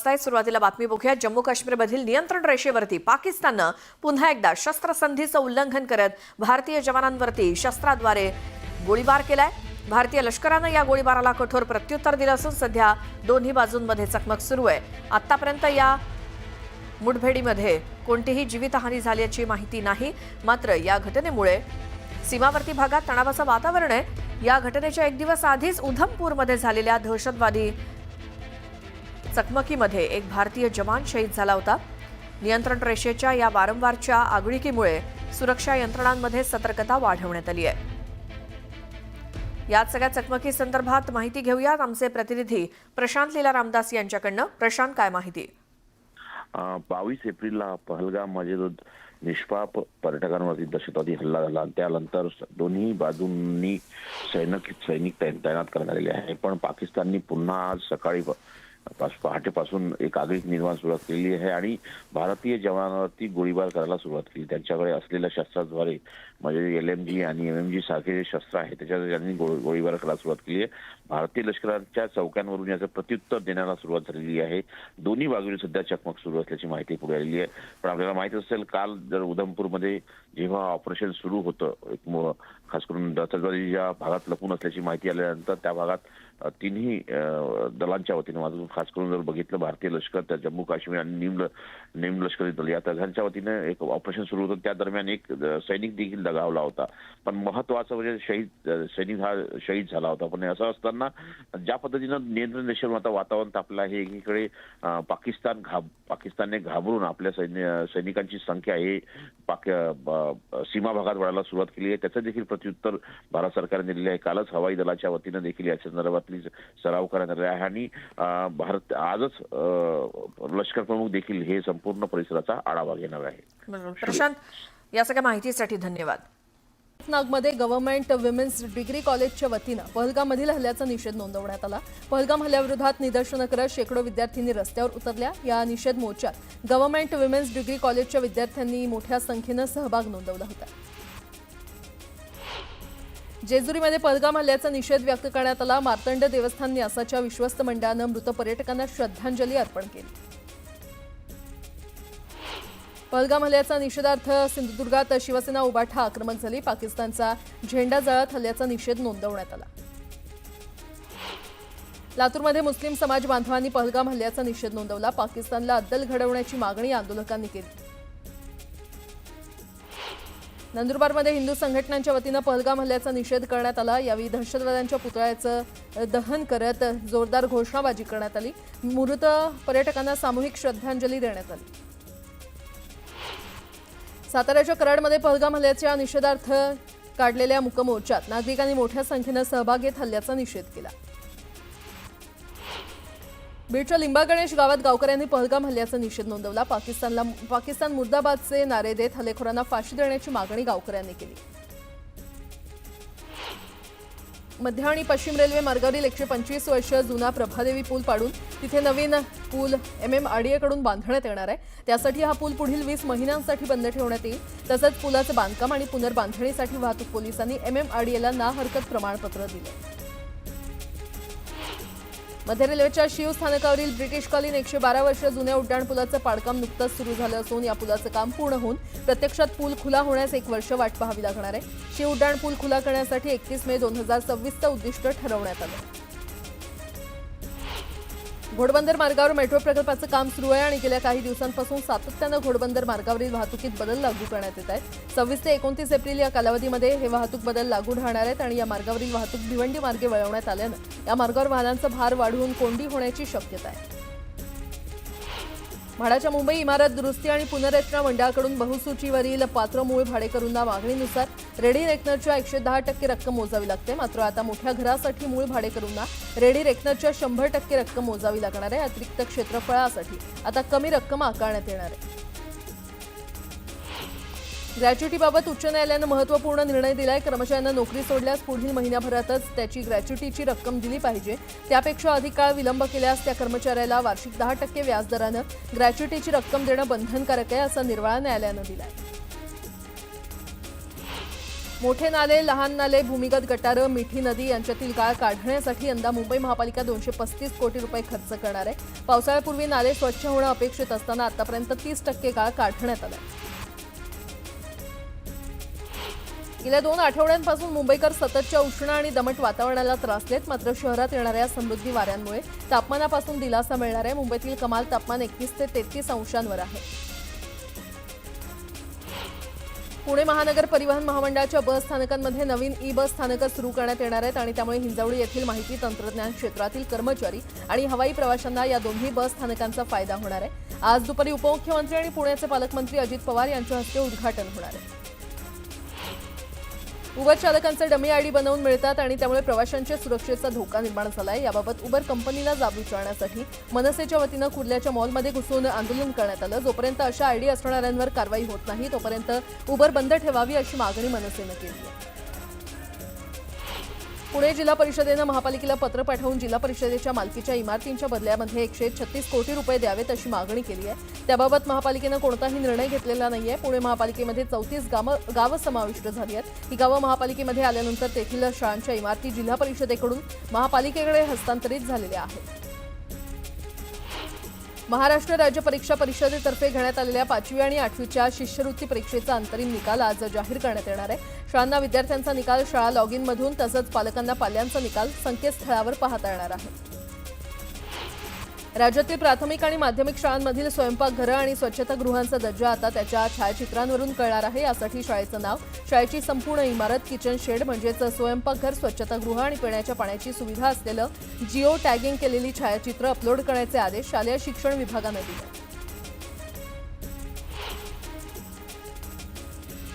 वाजताय. सुरुवातीला बातमी बघूया. जम्मू काश्मीरमधील नियंत्रण रेषेवरती पाकिस्ताननं पुन्हा एकदा शस्त्रसंधीचं उल्लंघन करत भारतीय जवानांवरती शस्त्राद्वारे गोळीबार केलाय. भारतीय लष्करानं या गोळीबाराला कठोर प्रत्युत्तर दिलं असून सध्या दोन्ही बाजूंमध्ये चकमक सुरू आहे. आतापर्यंत या मुठभेडीमध्ये कोणतीही जीवितहानी झाल्याची माहिती नाही. मात्र या घटनेमुळे सीमावर्ती भागात तणावाचं वातावरण आहे. या घटनेच्या एक दिवस आधीच उधमपूरमध्ये झालेल्या दहशतवादी चकमकीमध्ये एक भारतीय जवान शहीद झाला होता. नियंत्रण रेषेच्या या वारंवारच्या आगळीकीमुळे सुरक्षा यंत्रणांमध्ये सतर्कता वाढवण्यात आली आहे. यात सगळ्या चकमकी संदर्भात माहिती घेऊयात आमचे प्रतिनिधी प्रशांत लीला रामदास यांच्याकडनं. प्रशांत, काय माहिती? 22 एप्रिलला पहलगाममध्ये निष्पाप पर्यटकांवरती दहशतवादी हल्ला झाला. त्यानंतर दोन्ही बाजूंनी सैनिक तैनात करण्यात आले आहे. पण पाकिस्ताननी पुन्हा आज सकाळी पहाटेपासून एक आगळीक निर्माण सुरुवात केली आहे आणि भारतीय जवानांवरती गोळीबार करायला सुरुवात केली. त्यांच्याकडे असलेल्या शस्त्राद्वारे म्हणजे LMG आणि MMG सारखे जे शस्त्र आहे त्याच्यावर त्यांनी गोळीबार करायला सुरुवात केली आहे. भारतीय लष्कराच्या चौक्यांवरून याचं प्रत्युत्तर देण्याला सुरुवात झालेली आहे. दोन्ही बाजूने सध्या चकमक सुरू असल्याची माहिती पुढे आलेली आहे. पण आपल्याला माहिती असेल, काल जर उधमपूरमध्ये जेव्हा ऑपरेशन सुरू होतं, एक खास करून दहशतवादी भागात लपून असल्याची माहिती आल्यानंतर त्या भागात तिन्ही दलांच्या वतीने, खास करून जर बघितलं भारतीय लष्कर, त्या जम्मू काश्मीर आणि निम लष्करी दल या तिघांच्या वतीने एक ऑपरेशन सुरू होतं. त्या दरम्यान एक सैनिक देखील दगावला होता. पण महत्वाचं म्हणजे सैनिक हा शहीद झाला होता. पण असं असताना ज्या पद्धतीनं नियंत्रण रेषेवर आता वातावरण तापलं आहे, एकीकडे पाकिस्तानने घाबरून आपल्या सैनिकांची संख्या ही सीमा भागात वाढायला सुरुवात केली आहे. त्याचं देखील प्रत्युत्तर भारत सरकारने दिले आहे. कालच हवाई दलाच्या वतीनं देखील या संदर्भातली सराव करण्यात आले आहे आणि भारत आजच लष्कर प्रमुख देखील हे संपूर्ण परिसराचा आढावा घेणार आहे. प्रशांत, या सगळ्या माहितीसाठी धन्यवाद. नागमध्ये गव्हर्नमेंट विमेन्स डिग्री कॉलेजच्या वतीनं पहलगाममधील हल्ल्याचा निषेध नोंदवण्यात आला. पहलगाम हल्ल्याविरोधात निदर्शनं करत शेकडो विद्यार्थ्यांनी रस्त्यावर उतरल्या. या निषेध मोर्चात गव्हर्नमेंट विमेन्स डिग्री कॉलेजच्या विद्यार्थ्यांनी मोठ्या संख्येनं सहभाग नोंदवला होता. जेजुरीमध्ये पहलगाम हल्ल्याचा निषेध व्यक्त करण्यात आला. मार्तंड देवस्थान न्यासाच्या विश्वस्त मंडळानं मृत पर्यटकांना श्रद्धांजली अर्पण केली. पहलगाम हल्ल्याचा निषेधार्थ सिंधुदुर्गात शिवसेना उभाठा आक्रमक झाली. पाकिस्तानचा झेंडा जाळत हल्ल्याचा निषेध नोंदवण्यात आला. लातूरमध्ये मुस्लिम समाज बांधवांनी पहलगाम हल्ल्याचा निषेध नोंदवला. पाकिस्तानला अद्दल घडवण्याची मागणी आंदोलकांनी केली. नंदुरबारमध्ये हिंदू संघटनांच्या वतीनं पहलगाम हल्ल्याचा निषेध करण्यात आला. यावेळी दहशतवाद्यांच्या पुतळ्याचं दहन करत जोरदार घोषणाबाजी करण्यात आली. मृत पर्यटकांना सामूहिक श्रद्धांजली देण्यात आली. साताऱ्याच्या कराडमध्ये पहलगाम हल्ल्याच्या निषेधार्थ काढलेल्या मूकमोर्चात नागरिकांनी मोठ्या संख्येनं सहभाग घेत हल्ल्याचा निषेध केला. बीडच्या लिंबा गणेश गावात गावकऱ्यांनी पहलगाम हल्ल्याचा निषेध नोंदवला. पाकिस्तान मुर्दाबादचे नारे देत हल्लेखोरांना फाशी देण्याची मागणी गावकऱ्यांनी केली. मध्य आणि पश्चिम रेल्वे मार्गावरील 125 वर्ष जुना प्रभादेवी पूल पाडून तिथे नवीन पूल MMRDA कडून बांधण्यात येणार आहे. त्यासाठी हा पूल पुढील 20 महिन्यांसाठी बंद ठेवण्यात येईल. तसंच पुलाचं बांधकाम आणि पुनर्बांधणीसाठी वाहतूक पोलिसांनी MMRDAला ना हरकत प्रमाणपत्र दिले. मध्य रेल्वेच्या शीव स्थानकावरील ब्रिटिशकालीन 112 वर्ष जुन्या उड्डाणपुलाचं पाडकाम नुकतंच सुरू झालं असून या पुलाचं काम पूर्ण होऊन प्रत्यक्षात पूल खुला होण्यास 1 वर्ष वाट पाहावी लागणार आहे. शीव उड्डाण पूल खुला करण्यासाठी 31 मे 2026चं उद्दिष्ट ठरवण्यात आलं. घोडबंदर मार्गावर मेट्रो प्रकल्पाचं काम सुरू आहे आणि गेल्या काही दिवसांपासून सातत्यानं घोडबंदर मार्गावरील वाहतुकीत बदल लागू करण्यात येत आहेत. 26 ते 29 एप्रिल या कालावधीमध्ये हे वाहतूक बदल लागू राहणार आहेत आणि या मार्गावरील वाहतूक भिवंडी मार्गे वळवण्यात आल्यानं या मार्गावर वाहनांचा भार वाढून कोंडी होण्याची शक्यता आहे. म्हाडाच्या मुंबई इमारत दुरुस्ती आणि पुनर्रचना मंडळाकडून बहुसूचीवरील पात्र मूळ भाडेकरूंना मागणीनुसार रेडी रेकनरच्या 110% रक्कम मोजावी लागते. मात्र आता मोठ्या घरासाठी मूळ भाडेकरूंना रेडी रेकनरच्या 100% रक्कम मोजावी लागणार आहे. अतिरिक्त क्षेत्रफळासाठी आता कमी रक्कम आकारण्यात येणार आहे. ग्रॅच्युटीबाबत उच्च न्यायालयानं महत्त्वपूर्ण निर्णय दिलाय. कर्मचाऱ्यांना नोकरी सोडल्यास पुढील महिन्याभरातच त्याची ग्रॅच्युटीची रक्कम दिली पाहिजे. त्यापेक्षा अधिक काळ विलंब केल्यास त्या कर्मचाऱ्याला वार्षिक 10% व्याजदरानं ग्रॅच्युटीची रक्कम देणं बंधनकारक आहे, असा निर्वाळा न्यायालयानं दिलाय. मोठे नाले, लहान नाले, भूमिगत गटारं, मिठी नदी यांच्यातील गाळ काढण्यासाठी यंदा मुंबई महापालिका 235 कोटी रुपये खर्च करणार आहे. पावसाळ्यापूर्वी नाले स्वच्छ होणं अपेक्षित असताना आतापर्यंत 30% गाळ काढण्यात आलाय. गेल्या 2 आठवड्यांपासून मुंबईकर सततच्या उष्ण आणि दमट वातावरणाला त्रासलेत. मात्र शहरात येणाऱ्या समृद्धी वाऱ्यांमुळे तापमानापासून दिलासा मिळणार आहे. मुंबईतील कमाल तापमान 31 ते 33 अंशांवर आहे. पुणे महानगर परिवहन महामंडळाच्या बस स्थानकांमध्ये नवीन ई-बस स्थानकं सुरू करण्यात येणार आहेत आणि त्यामुळे हिंजवडी येथील माहिती तंत्रज्ञान क्षेत्रातील कर्मचारी आणि हवाई प्रवाशांना या दोन्ही बस स्थानकांचा फायदा होणार आहे. आज दुपारी उपमुख्यमंत्री आणि पुण्याचे पालकमंत्री अजित पवार यांच्या हस्ते उद्घाटन होणार आहे. उबर चालकांचे डमी आयडी बनवून मिळतात आणि त्यामुळे प्रवाशांच्या सुरक्षेचा धोका निर्माण झालाय. याबाबत उबर कंपनीला जाब विचारण्यासाठी मनसेच्या वतीनं कुर्ल्याच्या मॉलमध्ये घुसून आंदोलन करण्यात आलं. जोपर्यंत अशा आयडी असणाऱ्यांवर कारवाई होत नाही तोपर्यंत उबर बंद ठेवावी अशी मागणी मनसेनं केली आहे. पुणे जिल्हा परिषदेनं महापालिकेला पत्र पाठवून जिल्हा परिषदेच्या मालकीच्या इमारतींच्या बदल्यामध्ये 136 कोटी रुपये द्यावेत अशी मागणी केली आहे. त्याबाबत महापालिकेनं कोणताही निर्णय घेतलेला नाहीये. पुणे महापालिकेमध्ये 34 गावं समाविष्ट झाली आहेत. ही गावं महापालिकेमध्ये आल्यानंतर तेथील शाळांच्या इमारती जिल्हा परिषदेकडून महापालिकेकडे हस्तांतरित झालेल्या आहेत. महाराष्ट्र राज्य परीक्षा परिषदेतर्फे घेण्यात आलेल्या 5वी आणि 8वीच्या शिष्यवृत्ती परीक्षेचा अंतिम निकाल आज जाहीर करण्यात येणार आहे. शाळांना विद्यार्थ्यांचा निकाल शाळा लॉग इनमधून तसंच पालकांना पाल्यांचा निकाल संकेतस्थळावर पाहता येणार आहे. राज्यातील प्राथमिक आणि माध्यमिक शाळांमधील स्वयंपाकघरं आणि स्वच्छतागृहांचा दर्जा आता त्याच्या छायाचित्रांवरून कळणार आहे. यासाठी शाळेचं नाव, शाळेची संपूर्ण इमारत, किचन शेड म्हणजेच स्वयंपाकघर, स्वच्छतागृह आणि पिण्याच्या पाण्याची सुविधा असलेलं जिओ टॅगिंग केलेली छायाचित्र अपलोड करण्याचे आदेश शालेय शिक्षण विभागानं दिले.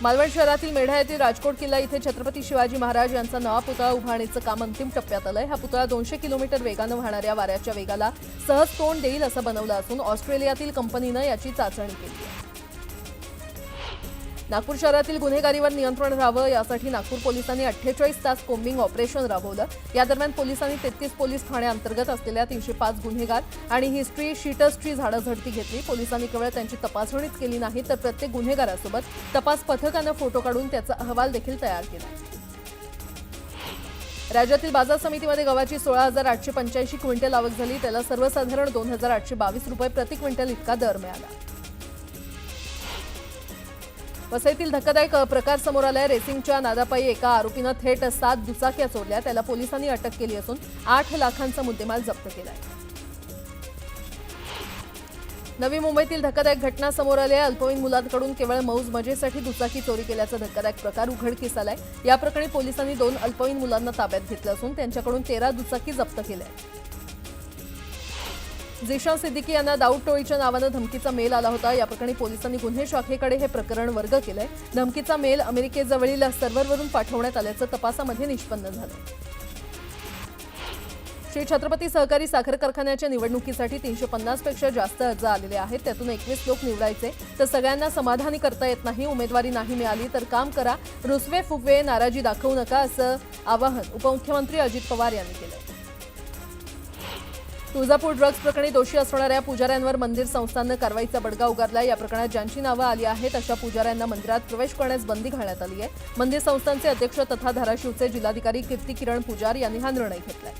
मालवण शहरातील मेढा येथील राजकोट किल्ला इथे छत्रपती शिवाजी महाराज यांचा नवा पुतळा उभारणीचं काम अंतिम टप्प्यात आलंय. हा पुतळा 200 किलोमीटर वेगानं वाहणाऱ्या वाऱ्याच्या वेगाला सहज तोंड देईल असं बनवलं असून ऑस्ट्रेलियातील कंपनीनं याची चाचणी केली आहे. नागपूर शहरातील गुन्हेगारीवर नियंत्रण राहावं यासाठी नागपूर पोलिसांनी 48 तास कोम्बिंग ऑपरेशन राबवलं. या दरम्यान पोलिसांनी 33 पोलीस ठाण्यांतर्गत असलेल्या 305 गुन्हेगार आणि हिस्ट्री शीटर्सची झाडाझडती घेतली. पोलिसांनी केवळ त्यांची तपासणीच केली नाही तर प्रत्येक गुन्हेगारासोबत तपास पथकानं फोटो काढून त्याचा अहवाल देखील तयार केला. राज्यातील बाजार समितीमध्ये गव्हाची 16,885 क्विंटल आवक झाली. त्याला सर्वसाधारण 2,822 रुपये प्रति क्विंटल इतका दर मिळाला. वसईतील धक्कादायक प्रकार समोर आलाय. रेसिंगच्या नादापायी एका आरोपीनं थेट 7 दुचाक्या चोरल्या. त्याला पोलिसांनी अटक केली असून 8 लाखांचा मुद्देमाल जप्त केलाय. नवी मुंबईतील धक्कादायक घटना समोर आली आहे. अल्पवयीन मुलांकडून केवळ मौज मजेसाठी दुचाकी चोरी केल्याचा धक्कादायक प्रकार उघडकीस आलाय. या प्रकरणी पोलिसांनी 2 अल्पवयीन मुलांना ताब्यात घेतलं असून त्यांच्याकडून 13 दुचाकी जप्त केल्या. झिशान सिद्दीकी यांना दाऊद टोळीच्या नावानं धमकीचा मेल आला होता. या प्रकरणी पोलिसांनी गुन्हे शाखेकडे हे प्रकरण वर्ग केलंय. धमकीचा मेल अमेरिकेजवळील सर्व्हरवरून पाठवण्यात आल्याचं तपासामध्ये निष्पन्न झालं. श्री छत्रपती सहकारी साखर कारखान्याच्या निवडणुकीसाठी 350 पेक्षा जास्त अर्ज आलेले आहेत. त्यातून 21 लोक निवडायचे तर सगळ्यांना समाधानी करता येत नाही. उमेदवारी नाही मिळाली तर काम करा, रुसवे फुगवे नाराजी दाखवू नका असं आवाहन उपमुख्यमंत्री अजित पवार यांनी केलं. तुळजापूर ड्रग्ज प्रकरणी दोषी असणाऱ्या पुजाऱ्यांवर मंदिर संस्थाननं कारवाईचा बडगा उगारला. या प्रकरणात ज्यांची नावं आली आहेत अशा पुजाऱ्यांना मंदिरात प्रवेश करण्यास बंदी घालण्यात आली आहे. मंदिर संस्थानचे अध्यक्ष तथा धाराशिवचे जिल्हाधिकारी कीर्ती किरण पुजार यांनी हा निर्णय घेतलाय.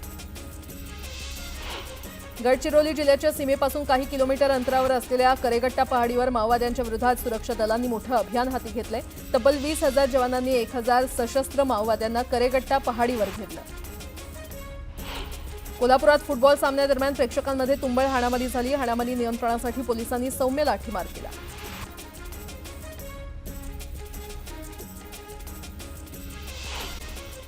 गडचिरोली जिल्ह्याच्या सीमेपासून काही किलोमीटर अंतरावर असलेल्या करेगट्टा पहाडीवर माओवाद्यांच्या विरोधात सुरक्षा दलांनी मोठं अभियान हाती घेतलंय. तब्बल 20,000 जवानांनी 1,000 सशस्त्र माओवाद्यांना करेगट्टा पहाडीवर घेतलं. कोल्हापुरात फुटबॉल सामन्यादरम्यान प्रेक्षकांमध्ये तुंबळ हाणामारी झाली. हाणामारी नियंत्रणासाठी पोलिसांनी सौम्य लाठीमार केला.